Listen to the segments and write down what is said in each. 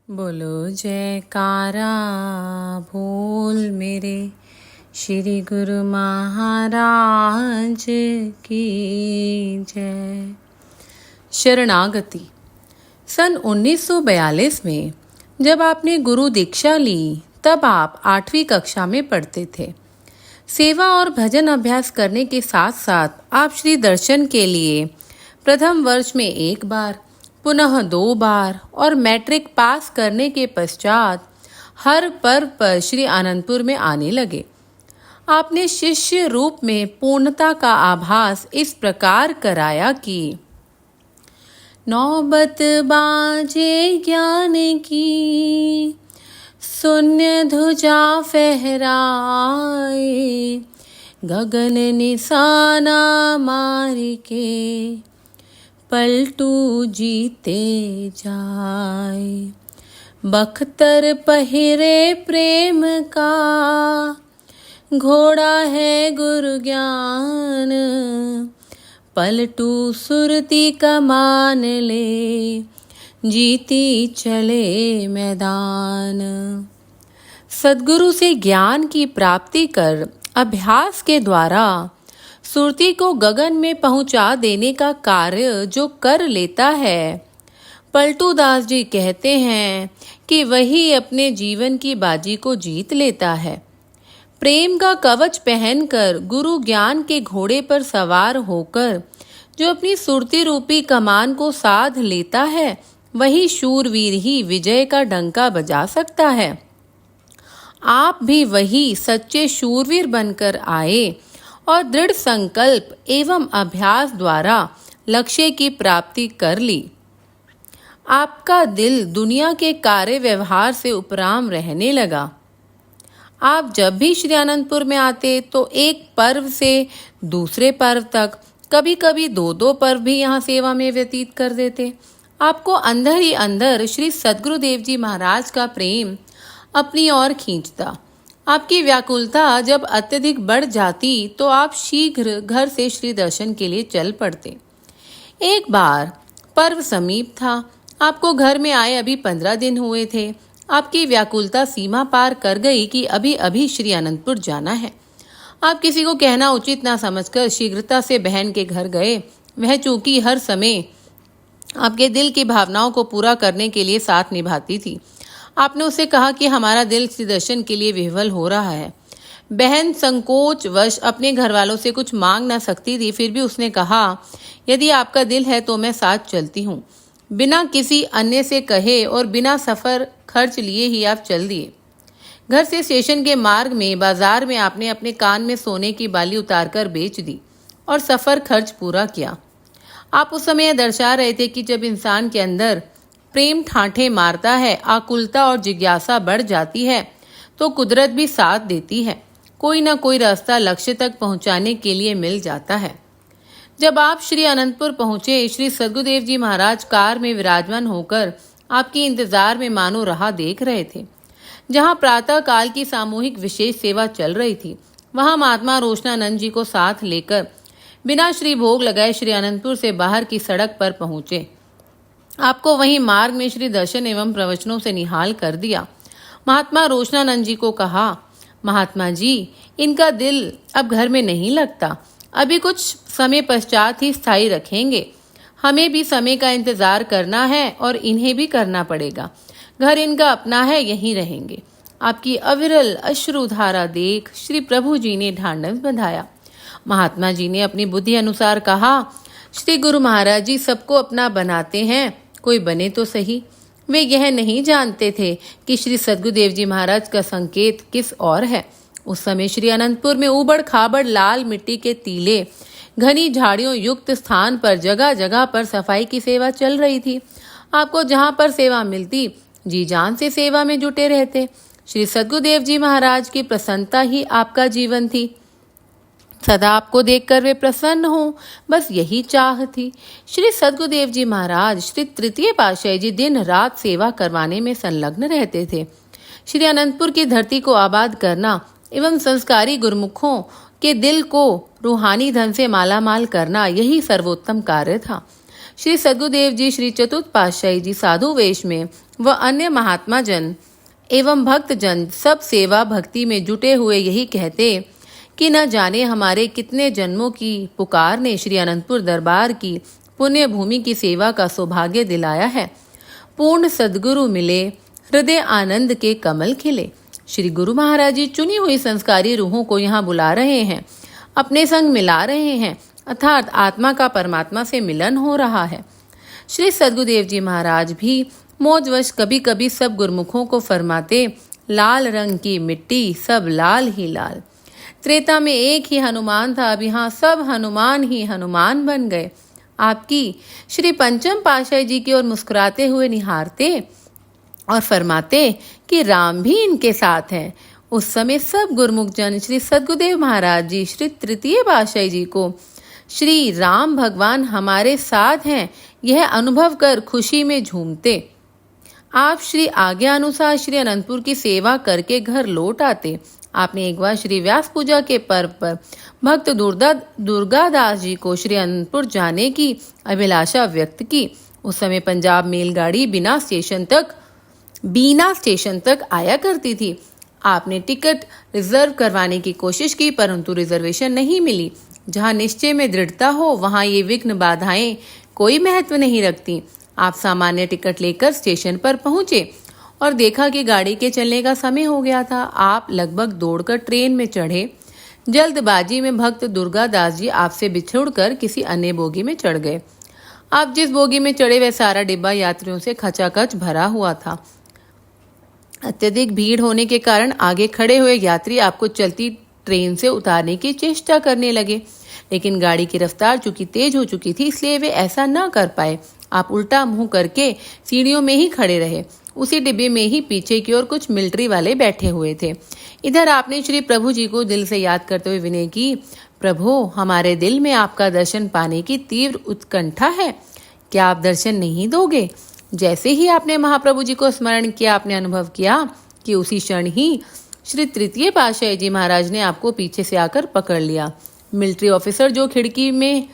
बोलो जयकारा बोल मेरे श्री गुरु महाराज की जय। शरणागति। सन 1942 में जब आपने गुरु दीक्षा ली तब आप 8वीं कक्षा में पढ़ते थे। सेवा और भजन अभ्यास करने के साथ साथ आप श्री दर्शन के लिए प्रथम वर्ष में 1 बार, पुनः 2 बार और मैट्रिक पास करने के पश्चात हर पर्व पर श्री आनंदपुर में आने लगे। आपने शिष्य रूप में पूर्णता का आभास इस प्रकार कराया कि नौबत बाजे ज्ञान की, शून्य ध्वजा फहराए, गगन निशाना मार के पलटू जीते जाए। बख्तर पहिरे प्रेम का, घोड़ा है गुरु ज्ञान, पलटू सुरती कमान ले, जीती चले मैदान। सद्गुरु से ज्ञान की प्राप्ति कर अभ्यास के द्वारा सुरती को गगन में पहुंचा देने का कार्य जो कर लेता है, पलटू दास जी कहते हैं कि वही अपने जीवन की बाजी को जीत लेता है। प्रेम का कवच पहनकर गुरु ज्ञान के घोड़े पर सवार होकर जो अपनी सुरती रूपी कमान को साध लेता है, वही शूरवीर ही विजय का डंका बजा सकता है। आप भी वही सच्चे शूरवीर बनकर आए और दृढ़ संकल्प एवं अभ्यास द्वारा लक्ष्य की प्राप्ति कर ली। आपका दिल दुनिया के कार्य व्यवहार से उपराम रहने लगा। आप जब भी श्री आनंदपुर में आते तो एक पर्व से दूसरे पर्व तक, कभी कभी 2-2 पर्व भी यहाँ सेवा में व्यतीत कर देते। आपको अंदर ही अंदर श्री सद्गुरुदेव जी महाराज का प्रेम अपनी ओर खींचता। आपकी व्याकुलता जब अत्यधिक बढ़ जाती तो आप शीघ्र घर से श्री दर्शन के लिए चल पड़ते। एक बार पर्व समीप था। आपको घर में आए अभी 15 दिन हुए थे। आपकी व्याकुलता सीमा पार कर गई कि अभी अभी श्री अनंतपुर जाना है। आप किसी को कहना उचित ना समझकर शीघ्रता से बहन के घर गए। वह चूंकि हर समय आपके दिल की भावनाओं को पूरा करने के लिए साथ निभाती थी। आपने उसे कहा कि हमारा दिल श्री दर्शन के लिए विह्वल हो रहा है। बहन संकोच वश अपने घर वालों से कुछ मांग ना सकती थी, फिर भी उसने कहा, यदि आपका दिल है तो मैं साथ चलती हूँ। बिना किसी अन्य से कहे और बिना सफर खर्च लिए ही आप चल दिए। घर से स्टेशन के मार्ग में बाजार में आपने अपने कान में सोने की बाली उतारकर बेच दी और सफर खर्च पूरा किया। आप उस समय दर्शा रहे थे कि जब इंसान के अंदर प्रेम ठाठे मारता है, आकुलता और जिज्ञासा बढ़ जाती है, तो कुदरत भी साथ देती है। कोई ना कोई रास्ता लक्ष्य तक पहुंचाने के लिए मिल जाता है। जब आप श्री अनंतपुर पहुंचे, श्री सद्गुरुदेव जी महाराज कार में विराजमान होकर आपकी इंतजार में मानो राह देख रहे थे। जहां प्रातः काल की सामूहिक विशेष सेवा चल रही थी, वहां महात्मा रोशनानंद जी को साथ लेकर बिना श्री भोग लगाए श्री अनंतपुर से बाहर की सड़क पर पहुंचे। आपको वहीं मार्ग में श्री दर्शन एवं प्रवचनों से निहाल कर दिया। महात्मा रोशनानंद जी को कहा, महात्मा जी, इनका दिल अब घर में नहीं लगता, अभी कुछ समय पश्चात ही स्थायी रखेंगे। हमें भी समय का इंतजार करना है और इन्हें भी करना पड़ेगा। घर इनका अपना है, यहीं रहेंगे। आपकी अविरल अश्रुधारा देख श्री प्रभु जी ने ढांढस बंधाया। महात्मा जी ने अपनी बुद्धि अनुसार कहा, श्री गुरु महाराज जी सबको अपना बनाते हैं, कोई बने तो सही। वे यह नहीं जानते थे कि श्री सद्गुरुदेव जी महाराज का संकेत किस ओर है। उस समय श्री अनंतपुर में उबड़ खाबड़ लाल मिट्टी के टीले, घनी झाड़ियों युक्त स्थान पर जगह जगह पर सफाई की सेवा चल रही थी। आपको जहां पर सेवा मिलती, जी जान से सेवा में जुटे रहते। श्री सद्गुरुदेव जी महाराज की प्रसन्नता ही आपका जीवन थी। सदा आपको देखकर वे प्रसन्न हों, बस यही चाह थी। श्री सद्गुरुदेव जी महाराज श्री तृतीय पातशाही जी दिन रात सेवा करवाने में संलग्न रहते थे। श्री अनंतपुर की धरती को आबाद करना एवं संस्कारी गुरुमुखों के दिल को रूहानी धन से मालामाल करना, यही सर्वोत्तम कार्य था। श्री सद्गुरुदेव जी श्री चतुर्थ पातशाही जी साधु वेश में व अन्य महात्मा जन एवं भक्त जन सब सेवा भक्ति में जुटे हुए यही कहते कि न जाने हमारे कितने जन्मों की पुकार ने श्री अनंतपुर दरबार की पुण्य भूमि की सेवा का सौभाग्य दिलाया है। पूर्ण सद्गुरु मिले, हृदय आनंद के कमल खिले। श्री गुरु महाराज जी चुनी हुई संस्कारी रूहों को यहाँ बुला रहे हैं, अपने संग मिला रहे हैं, अर्थात आत्मा का परमात्मा से मिलन हो रहा है। श्री सद्गुरुदेव जी महाराज भी मौजवश कभी कभी सब गुरुमुखों को फरमाते, लाल रंग की मिट्टी सब लाल ही लाल। त्रेता में एक ही हनुमान था, अब यहाँ सब हनुमान ही हनुमान बन गए। आपकी श्री पंचम पातशाही जी की ओर मुस्कुराते हुए निहारते और फरमाते कि राम भी इनके साथ हैं। उस समय सब गुरुमुख जन श्री सद्गुरुदेव महाराज जी श्री तृतीय पातशाही जी को श्री राम भगवान हमारे साथ हैं यह अनुभव कर खुशी में झूमते। आप श्री आज्ञा अनुसार श्री अनंतपुर की सेवा करके घर लौट आते। आपने एक बार श्री व्यास पूजा के पर्व पर भक्त दुर्गादास जी को श्री अनंतपुर जाने की अभिलाषा व्यक्त की। उस समय पंजाब मेलगाड़ी बीना स्टेशन तक आया करती थी। आपने टिकट रिजर्व करवाने की कोशिश की, परंतु रिजर्वेशन नहीं मिली। जहां निश्चय में दृढ़ता हो वहां ये विघ्न बाधाएं कोई महत्व नहीं रखती। आप सामान्य टिकट लेकर स्टेशन पर पहुंचे और देखा कि गाड़ी के चलने का समय हो गया था। आप लगभग दौड़कर ट्रेन में चढ़े। जल्दबाजी में भक्त दुर्गादास जी आपसे बिछुड़कर किसी अन्य बोगी में चढ़ गए। आप जिस बोगी में चढ़े वह सारा डिब्बा यात्रियों से खचाखच भरा हुआ था। अत्यधिक भीड़ होने के कारण आगे खड़े हुए यात्री आपको चलती ट्रेन से उतारने की चेष्टा करने लगे, लेकिन गाड़ी की रफ्तार चूंकि तेज हो चुकी थी इसलिए वे ऐसा न कर पाए। आप उल्टा मुंह करके सीढ़ियों में ही खड़े रहे। उसी डिब्बे में ही पीछे की ओर कुछ मिलिट्री वाले बैठे हुए थे। इधर आपने श्री प्रभु जी को दिल से याद करते हुए विनय की, प्रभु हमारे दिल में आपका दर्शन पाने की तीव्र उत्कंठा है, क्या आप दर्शन नहीं दोगे? जैसे ही आपने महाप्रभु जी को स्मरण किया, आपने अनुभव किया कि उसी क्षण ही श्री तृतीय पातशाही जी महाराज ने आपको पीछे से आकर पकड़ लिया। मिलिट्री ऑफिसर जो खिड़की में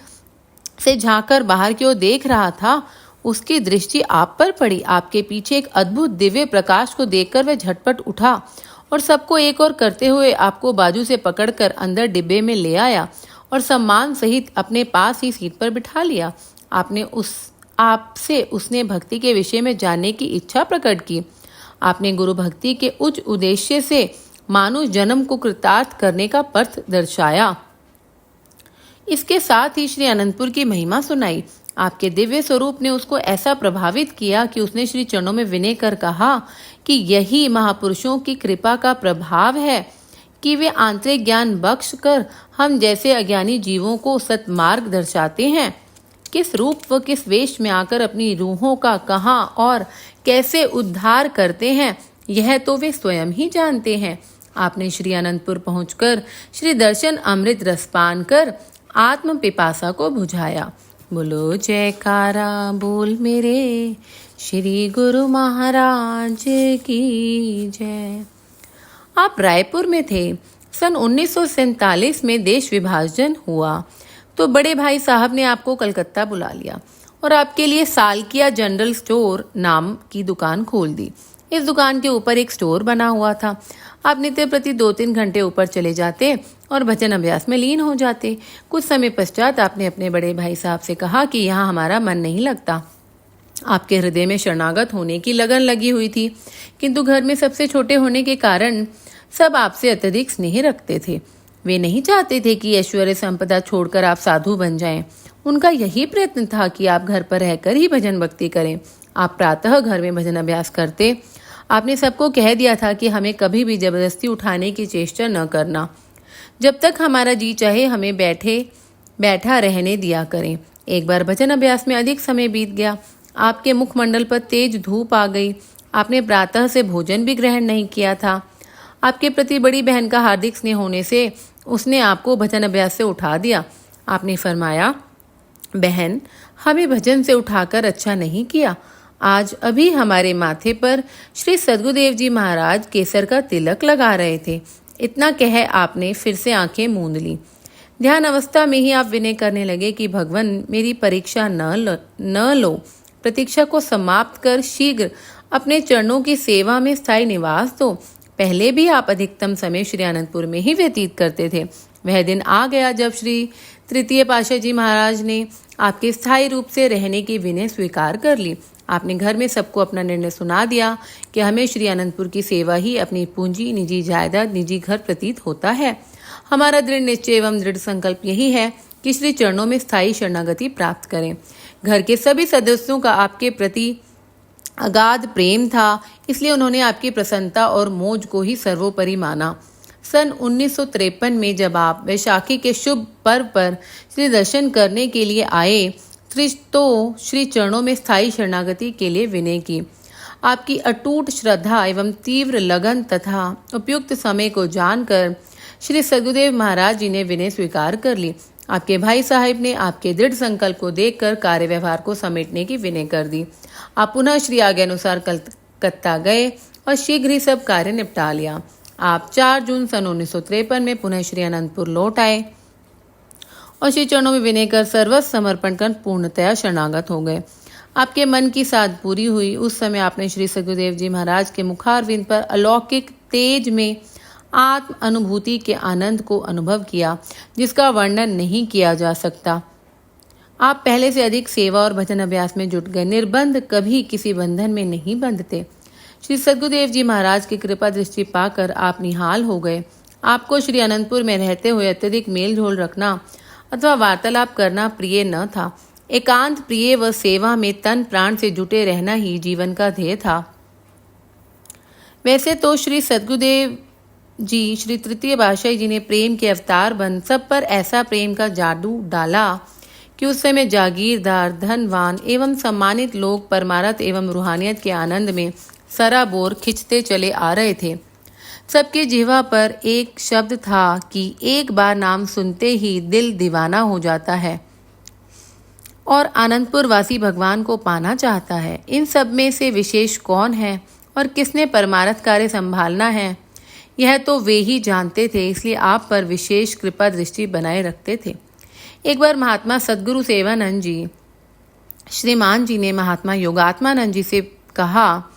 से झांककर बाहर की ओर देख रहा था, उसकी दृष्टि आप पर पड़ी। आपके पीछे एक अद्भुत दिव्य प्रकाश को देखकर वह झटपट उठा और सबको एक और करते हुए आपको बाजू से पकड़कर अंदर डिब्बे में ले आया और सम्मान सहित अपने पास ही सीट पर बिठा लिया। आपसे उसने भक्ति के विषय में जानने की इच्छा प्रकट की। आपने गुरु भक्ति के उच्च उद्देश्य से मानुष जन्म को कृतार्थ करने का पथ दर्शाया। इसके साथ ही श्री अनंतपुर की महिमा सुनाई। आपके दिव्य स्वरूप ने उसको ऐसा प्रभावित किया कि उसने श्री चरणों में विनय कर कहा कि यही महापुरुषों की कृपा का प्रभाव है कि वे आंतरिक ज्ञान बख्श कर हम जैसे अज्ञानी जीवों को सत्मार्ग दर्शाते हैं। किस रूप व किस वेश में आकर अपनी रूहों का कहाँ और कैसे उद्धार करते हैं यह तो वे स्वयं ही जानते हैं। आपने श्री अनंतपुर पहुंचकर श्री दर्शन अमृत रसपान कर आत्म पिपासा को बुझाया। बोलो जयकारा बोल मेरे श्री गुरु महाराज की जय। आप रायपुर में थे। सन 1947 में देश विभाजन हुआ तो बड़े भाई साहब ने आपको कलकत्ता बुला लिया और आपके लिए सालकिया जनरल स्टोर नाम की दुकान खोल दी। इस दुकान के ऊपर एक स्टोर बना हुआ था। आप नित्य प्रति 2-3 घंटे ऊपर चले जाते और भजन अभ्यास में लीन हो जाते। कुछ समय पश्चात आपने अपने बड़े भाई साहब से कहा कि यहाँ हमारा मन नहीं लगता। आपके हृदय में शरणागत होने की लगन लगी हुई थी, किंतु घर में सबसे छोटे होने के कारण सब आपसे अत्यधिक स्नेह रखते थे। वे नहीं चाहते थे कि ऐश्वर्य संपदा छोड़कर आप साधु बन जाएं। उनका यही प्रयत्न था कि आप घर पर रहकर ही भजन भक्ति करें। आप प्रातः घर में भजन अभ्यास करते। आपने सबको कह दिया था कि हमें कभी भी जबरदस्ती उठाने की चेष्टा न करना। जब तक हमारा जी चाहे हमें बैठा रहने दिया करें। एक बार भजन अभ्यास में अधिक समय बीत गया। आपके मुखमंडल पर तेज धूप आ गई। आपने प्रातः से भोजन भी ग्रहण नहीं किया था। आपके प्रति बड़ी बहन का हार्दिक स्नेह होने से उसने आपको भजन अभ्यास से उठा दिया। आपने फरमाया, बहन हमें भजन से उठाकर अच्छा नहीं किया। आज अभी हमारे माथे पर श्री सद्गुरुदेव जी महाराज केसर का तिलक लगा रहे थे। इतना कह आपने फिर से आंखें मूंद ली। ध्यान अवस्था में ही आप विनय करने लगे कि भगवान मेरी परीक्षा न लो, प्रतीक्षा को समाप्त कर शीघ्र अपने चरणों की सेवा में स्थायी निवास दो। पहले भी आप अधिकतम समय श्री आनंदपुर में ही व्यतीत करते थे। वह दिन आ गया जब श्री तृतीय पातशाह जी महाराज ने आपके स्थायी रूप से रहने की विनय स्वीकार कर ली। आपने घर में सबको अपना निर्णय सुना दिया कि हमें श्री आनंदपुर की सेवा ही अपनी पूंजी, निजी जायदाद, निजी घर प्रतीत होता है। हमारा दृढ़ निश्चय एवं दृढ़ संकल्प यही है कि श्री चरणों में स्थायी शरणागति प्राप्त करें। घर के सभी सदस्यों का आपके प्रति अगाध प्रेम था, इसलिए उन्होंने आपकी प्रसन्नता और मौज को ही सर्वोपरि माना। सन 1953 में जब आप वैशाखी के शुभ पर्व पर श्री दर्शन करने के लिए आए तो श्री चरणों में स्थायी शरणागति के लिए विनय की। आपकी अटूट श्रद्धा एवं तीव्र लगन तथा उपयुक्त समय को जानकर श्री सद्गुरुदेव महाराज जी ने विनय स्वीकार कर ली। आपके भाई साहब ने आपके दृढ़ संकल्प को देखकर कार्य व्यवहार को समेटने की विनय कर दी। आप पुनः श्री आज्ञानुसार कलकत्ता गए और शीघ्र ही सब कार्य निपटा लिया। आप 4 जून सन 1953 में पुनः श्री आनंदपुर लौट आए और श्री चरणों में विनय कर सर्वस्व समर्पण कर पूर्णतया शरणागत हो गए। आपके मन की साध पूरी हुई। उस समय आपने श्री सद्गुरुदेव जी महाराज के मुखारविंद पर अलौकिक तेज में आत्म अनुभूति के आनंद को अनुभव किया, जिसका वर्णन नहीं किया जा सकता। आप पहले से अधिक सेवा और भजन अभ्यास में जुट गए। निर्बंध कभी किसी बंधन में नहीं बंधते। श्री सद्गुरुदेव जी महाराज की कृपा दृष्टि पाकर आप निहाल हो गए। आपको श्री अनंतपुर में रहते हुए अत्यधिक मेल झोल रखना अथवा वार्तालाप करना प्रिय न था। एकांत प्रिय व सेवा में तन प्राण से जुटे रहना ही जीवन का ध्येय था। वैसे तो श्री सद्गुरुदेव जी, श्री तृतीय पातशाह जी ने प्रेम के अवतार बन सब पर ऐसा प्रेम का जादू डाला कि उस समय जागीरदार, धनवान एवं सम्मानित लोग परमारथ एवं रूहानियत के आनंद में सराबोर खिंचते चले आ रहे थे। सबके जिह्वा पर एक शब्द था कि एक बार नाम सुनते ही दिल दीवाना हो जाता है और आनंदपुर वासी भगवान को पाना चाहता है। इन सब में से विशेष कौन है और किसने परमारथ कार्य संभालना है, यह तो वे ही जानते थे, इसलिए आप पर विशेष कृपा दृष्टि बनाए रखते थे। एक बार महात्मा सद्गुरु सेवानंद जी श्रीमान जी ने महात्मा योगात्मानंद जी से कहा,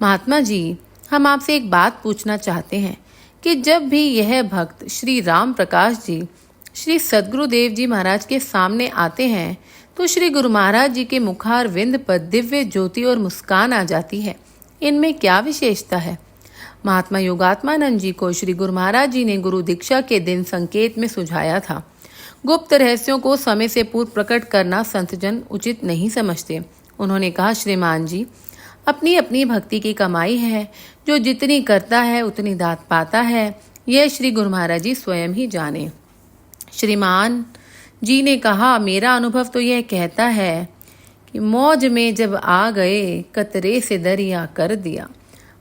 महात्मा जी, हम आपसे एक बात पूछना चाहते हैं कि जब भी यह भक्त श्री राम प्रकाश जी श्री सद्गुरुदेव जी महाराज के सामने आते हैं तो श्री गुरु महाराज जी के मुखार विंद पर दिव्य ज्योति और मुस्कान आ जाती है। इनमें क्या विशेषता है? महात्मा योगात्मानंद जी को श्री गुरु महाराज जी ने गुरु दीक्षा के दिन संकेत में सुझाया था। गुप्त रहस्यों को समय से पूर्व प्रकट करना संतजन उचित नहीं समझते। उन्होंने कहा, श्रीमान जी, अपनी अपनी भक्ति की कमाई है। जो जितनी करता है उतनी दात पाता है, यह श्री गुरु महाराज जी स्वयं ही जाने। श्रीमान जी ने कहा, मेरा अनुभव तो यह कहता है कि मौज में जब आ गए कतरे से दरिया कर दिया।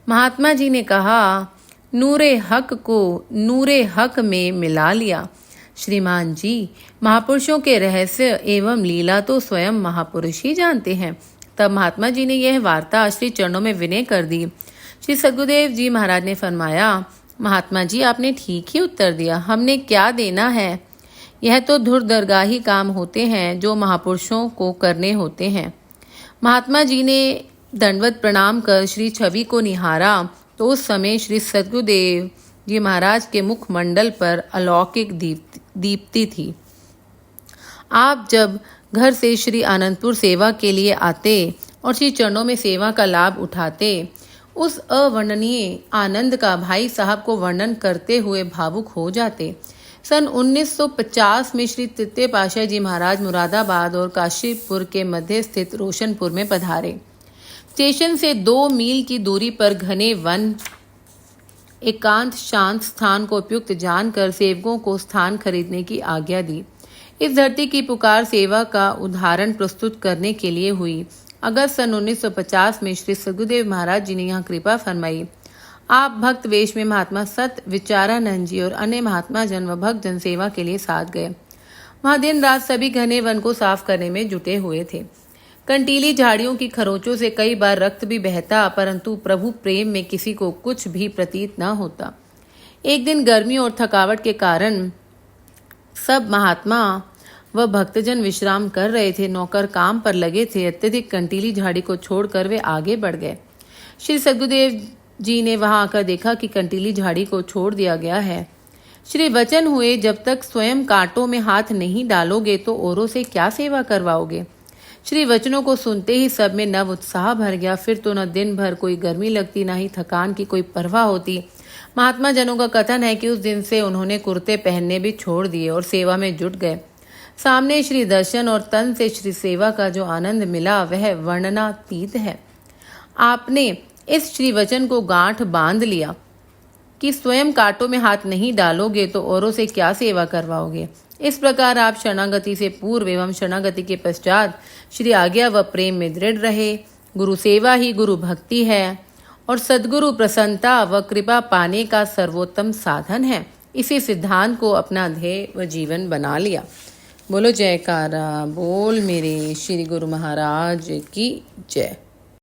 महात्मा जी ने कहा, नूरे हक को नूरे हक में मिला लिया। श्रीमान जी, महापुरुषों के रहस्य एवं लीला तो स्वयं महापुरुष ही जानते हैं। तब महात्मा जी ने यह वार्ता श्री चरणों में विनय कर दी। श्री सद्गुरुदेव जी महाराज ने फरमाया, महात्मा जी, आपने ठीक ही उत्तर दिया। हमने क्या देना है? यह तो धुर दरगाही काम होते हैं जो महापुरुषों को करने होते हैं। महात्मा जी ने दंडवत प्रणाम कर श्री छवि को निहारा तो उस समय श्री सद्गुरुदेव जी महाराज के मुखमंडल पर अलौकिक दीप्ति थी। आप जब घर से श्री आनंदपुर सेवा के लिए आते और श्री चरणों में सेवा का लाभ उठाते, उस अवर्णनीय आनंद का भाई साहब को वर्णन करते हुए भावुक हो जाते। सन 1950 में श्री तृतीय पातशाह जी महाराज मुरादाबाद और काशीपुर के मध्य स्थित रोशनपुर में पधारे। स्टेशन से 2 मील की दूरी पर घने वन एकांत शांत स्थान को उपयुक्त जानकर सेवकों को स्थान खरीदने की आज्ञा दी। इस धरती की पुकार सेवा का उदाहरण प्रस्तुत करने के लिए हुई। अगस्त सन 1950 में श्री सद्गुरुदेव महाराज जी ने यहाँ कृपा फरमाई। आप भक्त वेश में महात्मा सत विचारानंद जी और अन्य महात्मा जन व भक्त जन सेवा के लिए साथ गए। वहां दिन रात सभी घने वन को साफ करने में जुटे हुए थे। कंटीली झाड़ियों की खरोंचों से कई बार रक्त भी बहता, परंतु प्रभु प्रेम में किसी को कुछ भी प्रतीत न होता। एक दिन गर्मी और थकावट के कारण सब महात्मा व भक्तजन विश्राम कर रहे थे। नौकर काम पर लगे थे। अत्यधिक कंटीली झाड़ी को छोड़कर वे आगे बढ़ गए। श्री सद्गुरुदेव जी ने वहां आकर देखा कि कंटीली झाड़ी को छोड़ दिया गया है। श्री वचन हुए, जब तक स्वयं कांटों में हाथ नहीं डालोगे तो औरों से क्या सेवा करवाओगे। श्री वचनों को सुनते ही सब में नव उत्साह भर गया। फिर तो न दिन भर कोई गर्मी लगती, न ही थकान की कोई परवाह होती। महात्मा जनों का कथन है कि उस दिन से उन्होंने कुर्ते पहनने भी छोड़ दिए और सेवा में जुट गए। सामने श्री दर्शन और तन से श्री सेवा का जो आनंद मिला वह वर्णनातीत है। आपने इस श्री वचन को गांठ बांध लिया कि स्वयं कांटों में हाथ नहीं डालोगे तो औरों से क्या सेवा करवाओगे। इस प्रकार आप शरणागति से पूर्व एवं शरणागति के पश्चात श्री आज्ञा व प्रेम में दृढ़ रहे। गुरु सेवा ही गुरु भक्ति है और सद्गुरु प्रसन्नता व कृपा पाने का सर्वोत्तम साधन है। इसी सिद्धांत को अपना ध्येय व जीवन बना लिया। बोलो जयकारा बोल मेरे श्री गुरु महाराज की जय।